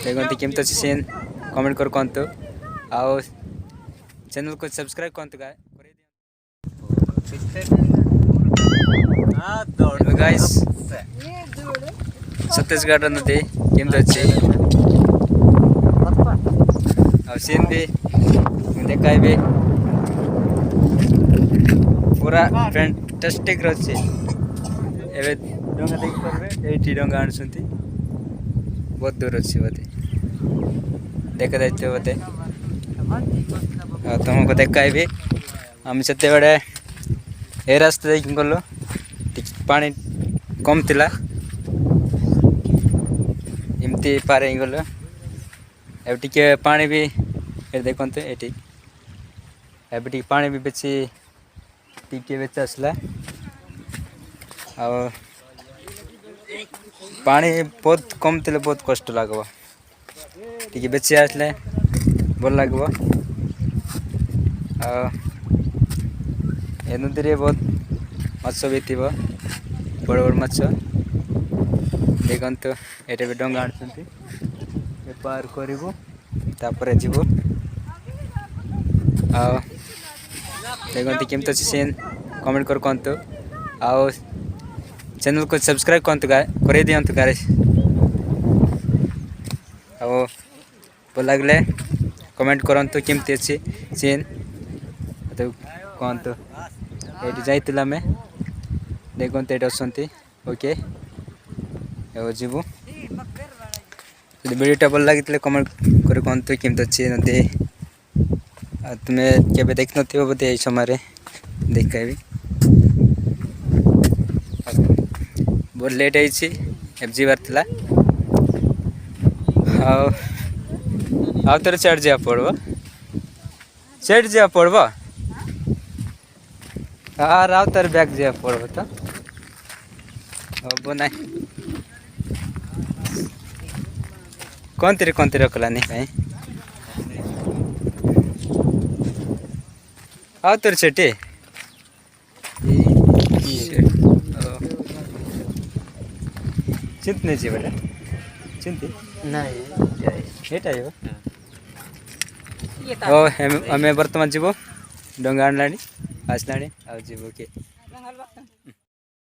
देखते केमती अच्छी सीन कमेंट कर कहतु आउ चैनल को सब्सक्राइब कहतु गाइस छत्तीसगढ़ नदी केमती अच्छी आ सीन भी देखाइबी पूरा फैंटास्टिक रही एवं डंगा देखिए ये डंगा आनुंट बहुत दूर अच्छी बोधे देखा जाते बोधे तुमको देखाइबी आम से बड़े ए रास्ता देख गलु पानी कम थिला एमती पार गलु ए टे पानी भी देखते ये एवं टे पानी भी बेची टे बेच आसला आ पानी बहुत कम थे बहुत कष्ट लगब टी बेची आसले भल लगे ए नदी बहुत माछ भी थी बड़ बड़ माछ देखते ये डंगा आनुंट पार करूँ जीव देखते केमती अच्छी सीन कमेंट कर कहतु आउ चैनल को सब्सक्राइब कहतु कर दिंतु गाइस भल लगे कमेंट करंतु केमती अच्छी सीन तो कहतु ये जाइला आम देखते ये अच्छी ओके जीवु वीडियोटा भल लगी कमेंट कर कहतु केमती अच्छी नदी तुम्हें केवे देख न बोधे ये समय देखाइबी बहुत लेट है जीवार थिला आउ तेरे चढ़ जा पड़ब चढ़ जा पड़ब आर आउ तार बैग जा पड़ब तो हम ना कौन ती रखलानी कहीं आउ तेरे चटे चिंत नहीं बेटा चिंती नहीं हमें बर्तमान जीव डंगा आनला आसला जीव के